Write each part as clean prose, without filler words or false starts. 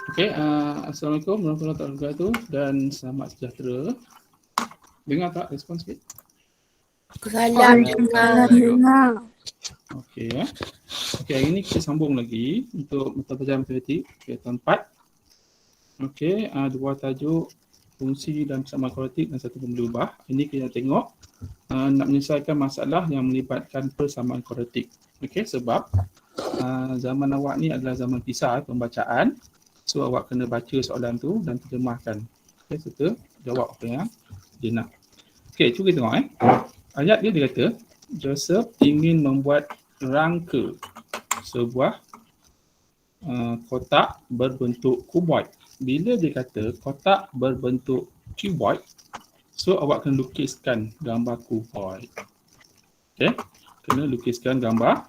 Okey, Assalamualaikum warahmatullahi wabarakatuh dan selamat sejahtera. Dengar tak respon sikit? Waalaikumsalam. Okey ya. Okey, hari ni kita sambung lagi untuk mata pelajaran matematik tahun 4. Okey, dua tajuk fungsi dan persamaan kuadratik dan satu pembeli ubah. Ini kita tengok nak menyelesaikan masalah yang melibatkan persamaan kuadratik. Okey, sebab zaman awak ni adalah zaman pisah pembacaan. So awak kena baca soalan tu dan terjemahkan. Okey, serta jawab apa yang dia nak. Okey, cuba kita tengok ayat dia kata Joseph ingin membuat rangka sebuah kotak berbentuk kuboid. Bila dia kata kotak berbentuk cuboid, so awak kena lukiskan gambar kuboid. Okey, kena lukiskan gambar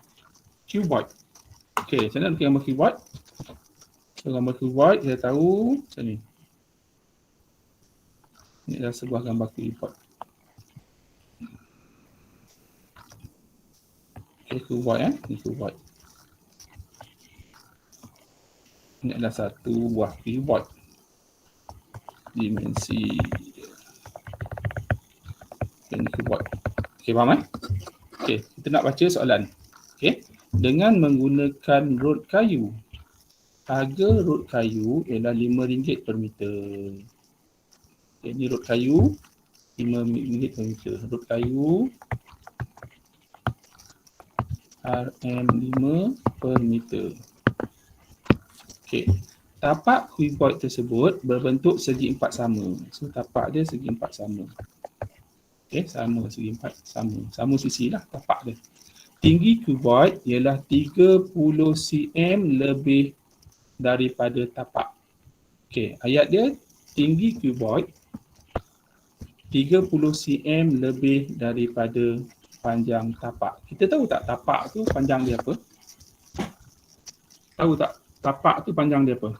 cuboid. Okey, macam mana lukis gambar cuboid? So, gambar cuboid kita tahu macam ni. Ini adalah sebuah gambar cuboid. Okey, cuboid Ini cuboid. Ini adalah satu buah cuboid. Dimensi ini cuboid. Okey, faham Okey, kita nak baca soalan. Okey, dengan menggunakan rod kayu. Harga rod kayu ialah RM5 per meter. Okay, ini rod kayu RM5 per meter. Rod kayu RM5 per meter. Okey, tapak cuboid tersebut berbentuk segi empat sama. So tapak dia segi empat sama. Okey, sama segi empat sama. Sama sisi lah tapak dia. Tinggi cuboid ialah 30 cm lebih daripada tapak. Okey, ayat dia tinggi cuboid 30 cm lebih daripada panjang tapak. Kita tahu tak tapak tu panjang dia apa? Tahu tak tapak tu panjang dia apa?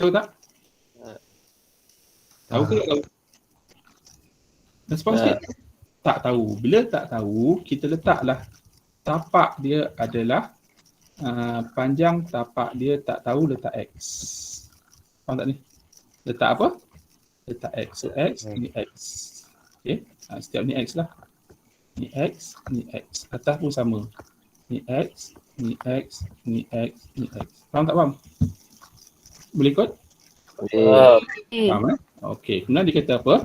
Tahu tak? Tahu ke tak tahu? Respon sikit. Tak tahu. Bila tak tahu, kita letaklah tapak dia adalah panjang tapak dia tak tahu letak X. Faham tak ni? Letak apa? Letak X. So X, ni X. Okay. Setiap ni X lah. Ni X, ni X. Atas pun sama. Ni X, ni X, ni X, ni X. Faham tak faham? Boleh ikut? Faham Okey. Kemudian dia kata apa?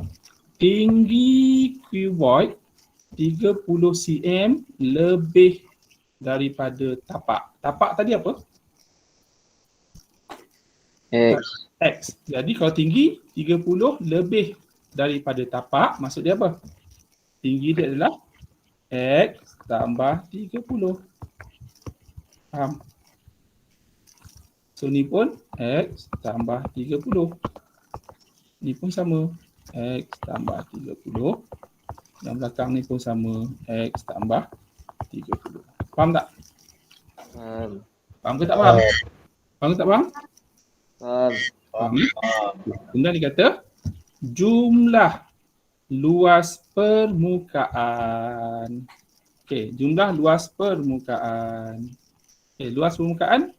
Tinggi cuboid 30 cm lebih daripada tapak. Tapak tadi apa? X. Jadi kalau tinggi 30 lebih daripada tapak, maksud dia apa? Tinggi dia adalah X tambah 30. Faham? So ni pun X tambah 30. Ni pun sama. X tambah 30. Yang belakang ni pun sama. X tambah 30. Faham tak? Faham ke tak faham? Faham ke tak faham? Faham. Kemudian dia kata jumlah luas permukaan. Okey, jumlah luas permukaan. Okey, luas permukaan.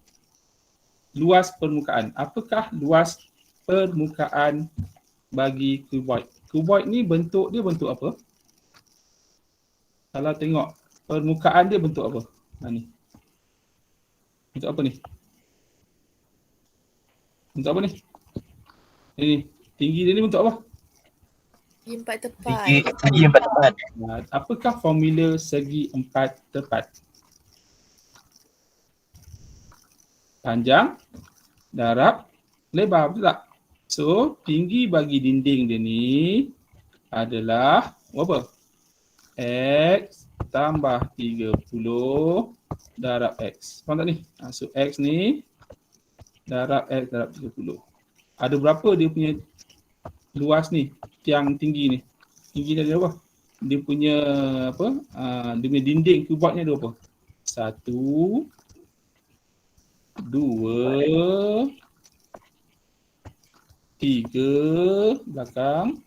Luas permukaan. Apakah luas permukaan bagi cuboid? Cuboid ni bentuk dia bentuk apa? Kalau tengok permukaan dia bentuk apa? Ni. Bentuk apa ni? Bentuk apa ni? Ini tinggi dia ni bentuk apa? Segi empat tepat. Segi empat tepat. Apakah formula segi empat tepat? Panjang darab lebar, betul tak? So, tinggi bagi dinding dia ni adalah apa? X tambah 30 darab X. Faham tak ni? So, X ni darab X darab 30. Ada berapa dia punya luas ni? Tiang tinggi ni. Tinggi dia ada apa? Dia punya apa? Dia punya dinding cuboidnya ada apa? 1, 2, 3 belakang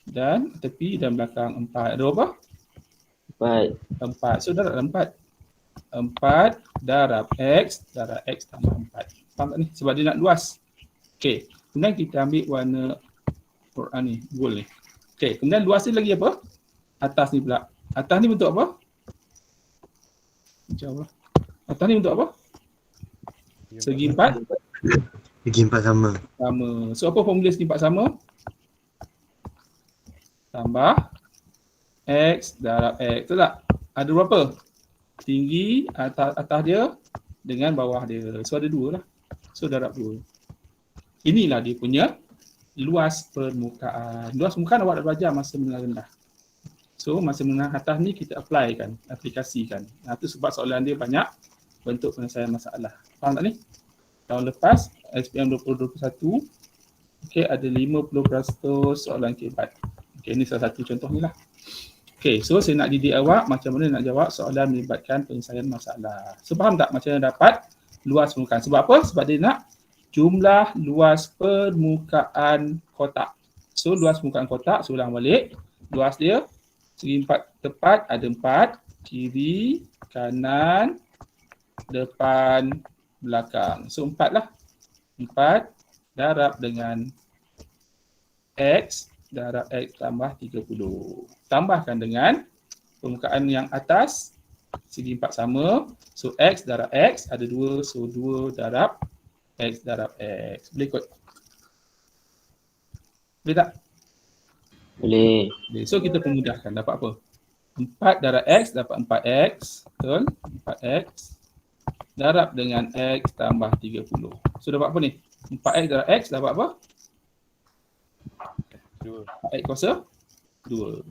dan tepi dan belakang 4. Ada apa? 4. So darab 4. 4 darab X tambah 4. Faham tak ni? Sebab dia nak luas. Okey. Kemudian kita ambil warna ni, gold ni. Okey. Kemudian luas ni lagi apa? Atas ni pula. Atas ni bentuk apa? Jawab. Atas ni bentuk apa? Segi 4 Segi 4 sama. sama. So apa formula segi 4 sama? Tambah X darab X. Betul tak? Ada berapa? Tinggi atas dia dengan bawah dia. So ada 2 lah. So darab 2. Inilah dia punya luas permukaan. Luas permukaan awak dah belajar masa menengah rendah. So masa menengah atas ni kita apply kan, aplikasikan. Itu sebab soalan dia banyak bentuk penyelesaian masalah. Faham tak ni? Tahun lepas SPM 2021 okey ada 50% soalan kebat. Okey ni salah satu contoh ni lah. Okey, so saya nak didik awak macam mana nak jawab soalan melibatkan penyelesaian masalah. So faham tak macam mana dapat luas permukaan? Sebab apa? Sebab dia nak jumlah luas permukaan kotak. So luas permukaan kotak, so ulang balik. Luas dia segi 4 tepat ada 4, kiri, kanan, depan, belakang. So 4 lah. 4 darab dengan X darab X tambah 30. Tambahkan dengan permukaan yang atas segi 4 sama. So X darab X ada 2. So 2 darab X darab X. Boleh kot? Boleh tak? Boleh. Boleh. So kita pemudahkan. Dapat apa? 4 darab X dapat 4X. Betul? 4X darab dengan X tambah 30. So dapat apa ni? 4X darab X dapat apa? 4X kuasa 2.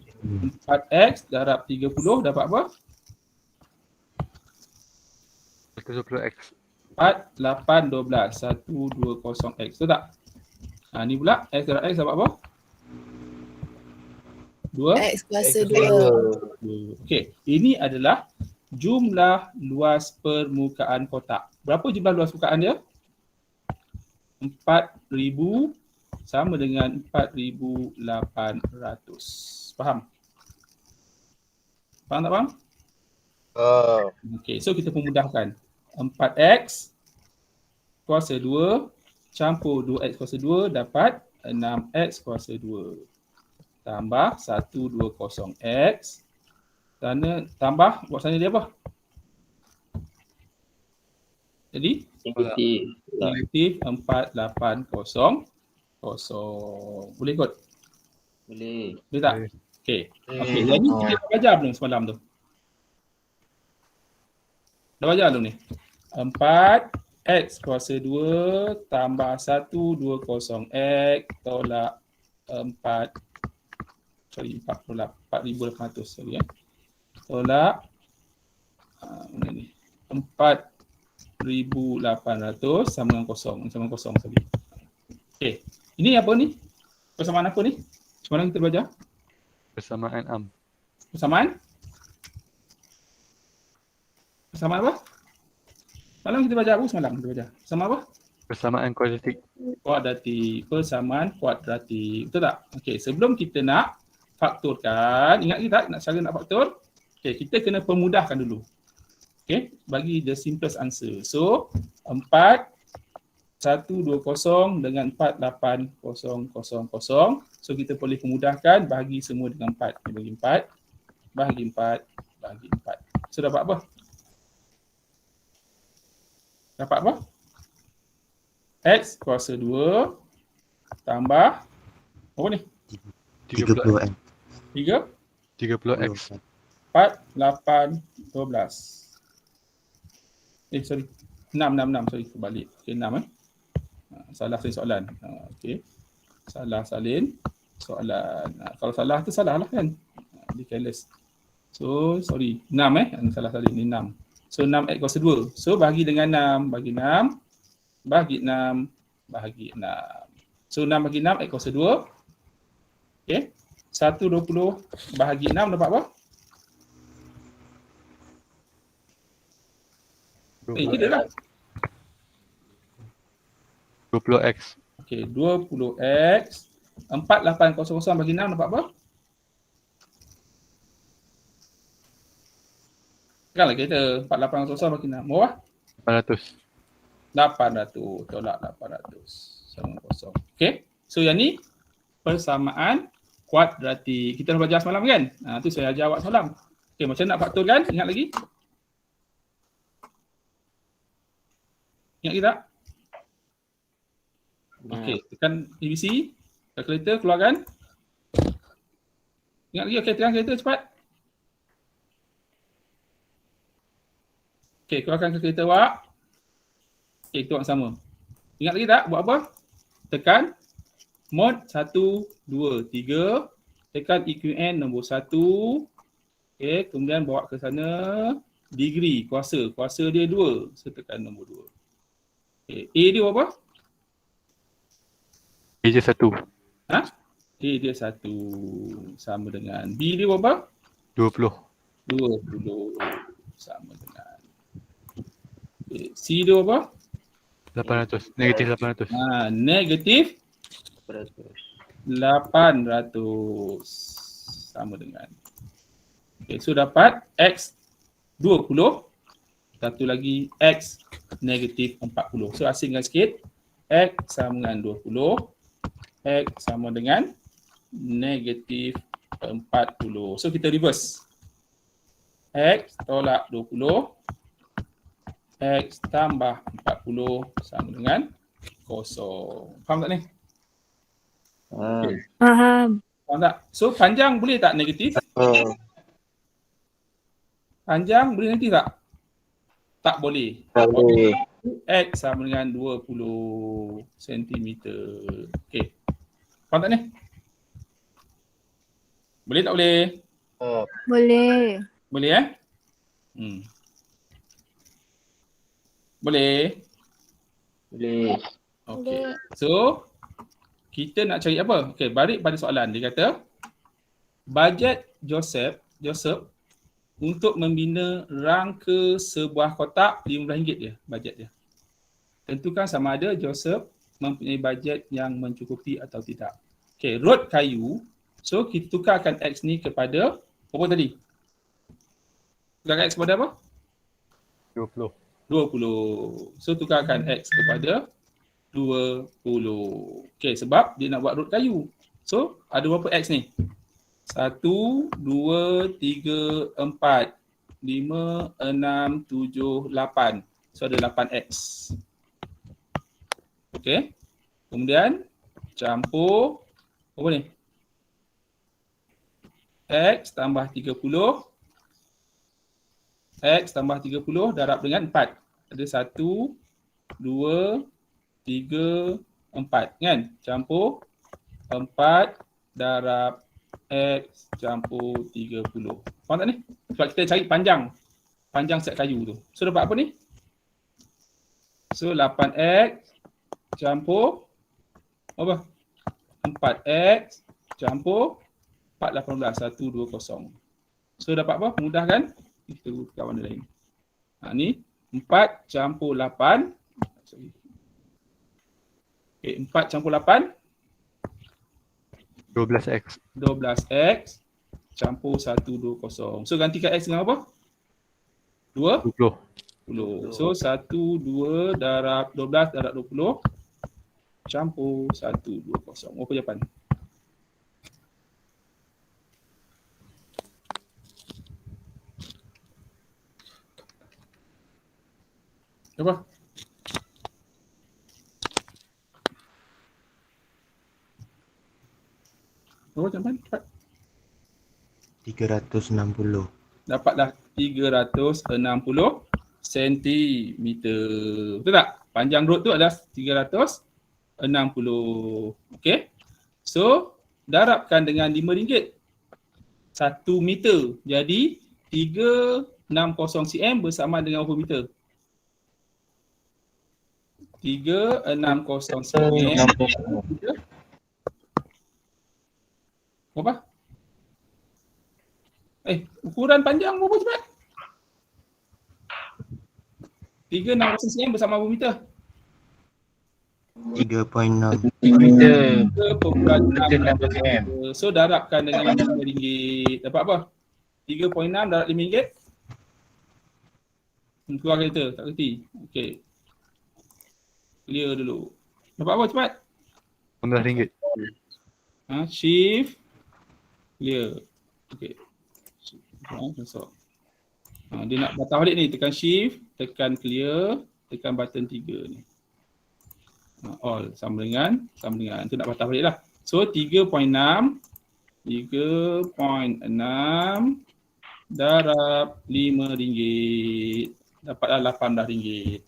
4X darab 30 dapat apa? 120x. 4, 8, 12. 120x. Betul tak? Ni pula X darab X dapat apa? 2. X kuasa 2. Okey. Ini adalah jumlah luas permukaan kotak. Berapa jumlah luas permukaan dia? 4,000 sama dengan 4,800. Faham? Faham tak faham? Okey, so kita pemudahkan. 4x kuasa 2 campur 2x kuasa 2 dapat 6x kuasa 2. Tambah 120x. Sana tambah, buat sana dia apa? Jadi? Negatif 4800. Boleh kot? Boleh. Boleh tak? Okey. Okey, jadi kita dah belajar belum semalam tu? Dah belajar belum ni? 4x kuasa 2 tambah 120x tolak 4,800 sorry ya. Tolak mana ni? 4,800 sama dengan kosong. Sama kosong sorry. Okey. Ini apa ni? Persamaan apa ni? Semalam kita belajar? Persamaan am. Persamaan? Persamaan apa? Malam kita belajar apa semalam kita belajar? Sama apa? Persamaan kuadratik. Kuadratik. Persamaan kuadratik. Betul tak? Okey, sebelum kita nak fakturkan, ingat kita nak cara nak faktur? Okey, kita kena pemudahkan dulu. Okey, bagi the simplest answer. So, 4,120 dengan 48,000. So, kita boleh pemudahkan, bahagi semua dengan 4. Bagi 4, bahagi 4, bahagi 4. So, dapat apa? Dapat apa? X kuasa 2 tambah apa ni? 30x. 3, 30x. 4, 8, 12. Sorry. 6, sorry. Terbalik. Okey, 6 salah salin soalan. Okey. Salah salin soalan. Kalau salah tu salah lah kan. Di careless. So, sorry. 6 salah salin ni 6. So 6x kuasa 2. So bahagi dengan 6, bagi 6, bahagi 6, bahagi 6. So 6 bagi 6 x kuasa 2. Okey. 120 bahagi 6 dapat apa? Kita lah. 20x. Okey, 20x 4800 bagi 6 dapat apa? Tekanlah kereta. 48 kosong makin 6. Bawah? 800. 800. Tolak 800. Sama kosong. Okay. So yang ni persamaan kuadratik. Kita dah belajar semalam kan? Tu saya ajar awak semalam. Okay, macam nak faktorkan? Ingat lagi? Ingat kita? Okay, tekan ABC. Kalkulator keluarkan. Ingat lagi? Okay, tekan kalkulator cepat. Okay, keluarkan kalkulator awak. Okay, kita buat sama. Ingat lagi tak? Buat apa? Tekan mod 1, 2, 3. Tekan EQN nombor 1. Okay, kemudian bawa ke sana. Degree, kuasa. Kuasa dia 2. So, tekan nombor 2. Okay, A dia apa? A je 1. A dia 1. Sama dengan B dia berapa? 20. 20. Sama dengan. Okay. C dia berapa? 800. Negatif 800. Negatif 800. Sama dengan. Okay, so dapat X 20. Satu lagi X negatif 40. So asingkan sikit. X sama dengan 20. X sama dengan negatif 40. So kita reverse. X tolak 20. X tambah 40 sama dengan 0. Faham tak ni? Okay. Faham. Faham tak? So panjang boleh tak negatif? Panjang boleh negatif tak? Tak boleh. Boleh. X sama dengan 20 cm. Okay. Faham tak ni? Boleh tak boleh? Boleh. Boleh Boleh? Boleh. Okay. So, kita nak cari apa? Okay, balik pada soalan. Dia kata, bajet Joseph untuk membina rangka sebuah kotak RM15 dia, bajet dia. Tentukan sama ada Joseph mempunyai bajet yang mencukupi atau tidak. Okay, rod kayu. So, kita tukarkan X ni kepada apa tadi? Tukarkan X kepada apa? 20. 20. So, tukarkan X kepada 20. Okay, sebab dia nak buat rod kayu. So, ada berapa X ni? 1, 2, 3, 4, 5, 6, 7, 8. So, ada 8X. Okay. Kemudian, campur apa ni? X tambah 30. X tambah 30 darab dengan 4. Ada 1, 2, 3, 4. Kan? Campur 4 darab X campur 30. Faham tak ni? Sebab kita cari panjang set kayu tu. So dapat apa ni? So 8X campur apa? 4X campur 4, 18, 1, 2, 0. So dapat apa? Mudah kan? Kita tukar warna lain. Ni 4 campur 8. Okay, 4 campur 8. 12X. 12X campur 1, 2, 0. So gantikan X dengan apa? 2? 20. 10. So 1, 2 darab 12 darab 20 campur 1, 2, 0. Apa jawapan? Apa? Apa jawapan? Cepat. 360. Dapatlah 360 cm. Betul tak? Panjang rod tu adalah 360. Okey. So, darabkan dengan RM5. 1 meter. Jadi, 360 cm bersama dengan berapa meter? 360 cm. Berapa? Ukuran panjang berapa cepat? 360 cm bersama berapa meter? 3.6. 3.6 cm. So darabkan dengan RM5. Dapat apa? 3.6 darab RM5. Keluar kereta, tak kerti. Okey. Clear dulu. Dapat apa cepat? RM15. Shift. Clear. Okey. Masuk. Dia nak patah balik ni, tekan shift, tekan clear, tekan button 3 ni. All sama dengan. Tu nak patah balik lah. So 3.6 darab RM5. Dapatlah RM18.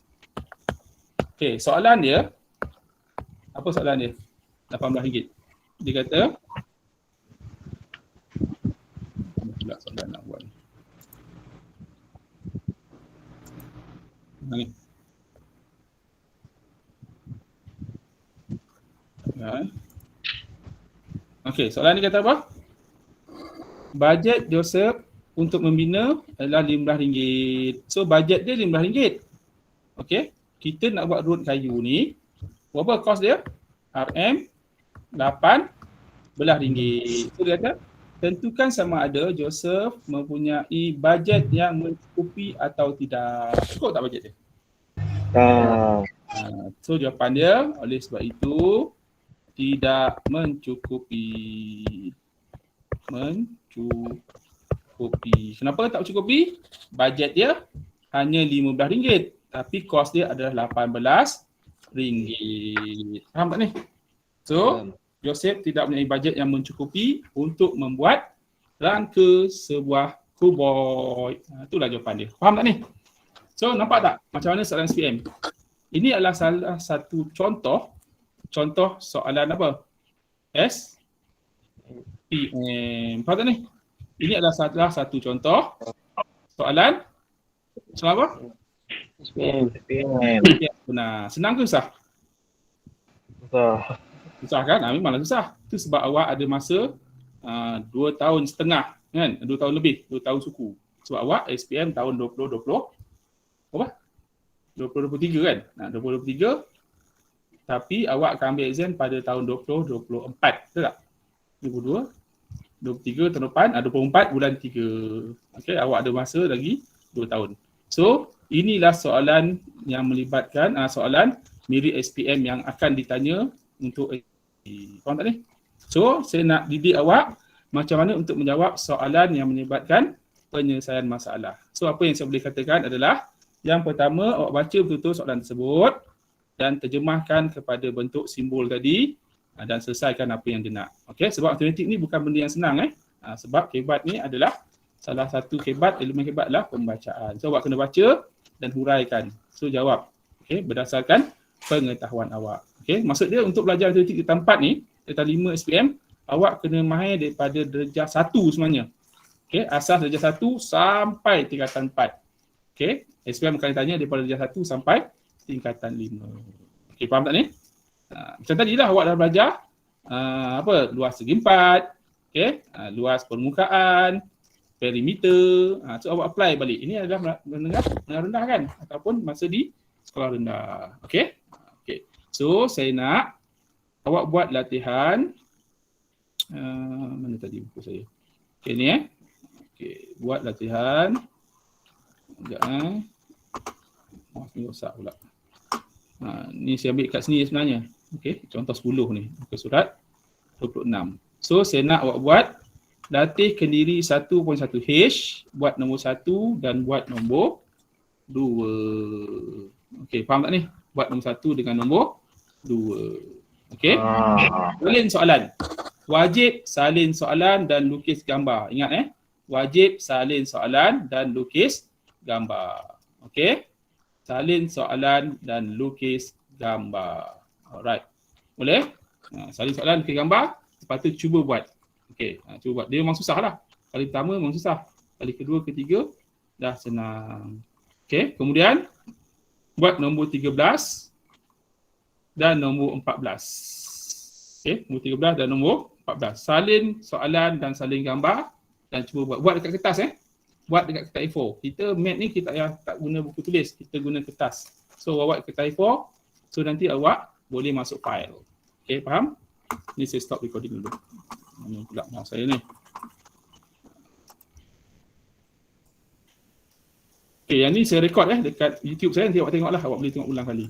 Okey, soalan dia. Apa soalan dia? RM18. Dia kata pula soalan nak buat ni. Okey, soalan ni kata apa? Bajet Joseph untuk membina adalah RM15. So bajet dia RM15. Okey, kita nak buat road kayu ni. Berapa kos dia? RM18. So dia kata tentukan sama ada Joseph mempunyai bajet yang mencukupi atau tidak. Cukup tak bajet dia? So jawapan dia oleh sebab itu tidak mencukupi. Kenapa tak mencukupi? Bajet dia hanya RM15 tapi kos dia adalah RM18. Faham tak ni? So Joseph tidak mempunyai bajet yang mencukupi untuk membuat rangka sebuah kuboid. Itulah jawapan dia. Faham tak ni? So nampak tak macam mana soalan SPM? Ini adalah salah satu contoh soalan apa? SPM. Faham tak ni? Ini adalah salah satu contoh soalan apa? SPM. Ya, benar. Senang ke susah? Susah kan? Memanglah susah. Itu sebab awak ada masa 2 tahun setengah kan? 2 tahun lebih, 2 tahun suku. Sebab awak SPM tahun 2023 kan? 2023 tapi awak akan ambil exam pada tahun 2024. Betul tak? 22, 23 tahun depan, 24 bulan 3. Okey, awak ada masa lagi 2 tahun. So, inilah soalan yang melibatkan soalan mirip SPM yang akan ditanya untuk faham tak ni? So, saya nak didik awak macam mana untuk menjawab soalan yang melibatkan penyelesaian masalah. So, apa yang saya boleh katakan adalah yang pertama, awak baca betul-betul soalan tersebut dan terjemahkan kepada bentuk simbol tadi dan selesaikan apa yang dia nak. Okey, sebab matematik ni bukan benda yang senang sebab kebat ni adalah salah satu elemen kebat adalah pembacaan. So awak kena baca dan huraikan. So jawab. Okey, berdasarkan pengetahuan awak. Okey, maksud dia untuk belajar matematik di tempat ni, darjah 5 SPM, awak kena mahir daripada darjah 1 sebenarnya. Okey, asas darjah 1 sampai tingkatan 4. Okey, SPM akan tanya daripada darjah 1 sampai tingkatan 5. Okey, faham tak ni? Macam tadi lah awak dah belajar luas segi 4, okey, luas permukaan, perimeter. So awak apply balik. Ini adalah menengah rendah kan ataupun masa di sekolah rendah. Okey. Okey. So saya nak awak buat latihan mana tadi buku saya. Okey ni Okey, buat latihan. Sekejap ni rosak pula. Ni saya ambil kat sini sebenarnya. Okey, contoh 10 ni. Muka surat 26. So saya nak awak buat latih kendiri 1.1H, buat nombor 1 dan buat nombor 2. Okey, faham tak ni? Buat nombor 1 dengan nombor 2. Okey. Salin soalan. Wajib salin soalan dan lukis gambar. Ingat wajib salin soalan dan lukis gambar. Okey. Salin soalan dan lukis gambar. Alright. Boleh? Salin soalan, lukis gambar. Lepas tu cuba buat. Okey, cuba buat. Dia memang susah lah. Kali pertama memang susah. Kali kedua, ketiga dah senang. Okey, kemudian buat nombor 13 dan nombor 14. Okey, nombor 13 dan nombor 14. Salin soalan dan salin gambar dan cuba buat. Buat dekat kertas Buat dekat kertas A4. Kita mat ni kita tak guna buku tulis, kita guna kertas. So awak kertas A4, so nanti awak boleh masuk file. Okey, faham? Ni saya stop recording dulu. Mana pula mouse saya ni. Okay, yang ni saya rekod dekat YouTube saya, nanti awak tengoklah, awak boleh tengok ulang kali.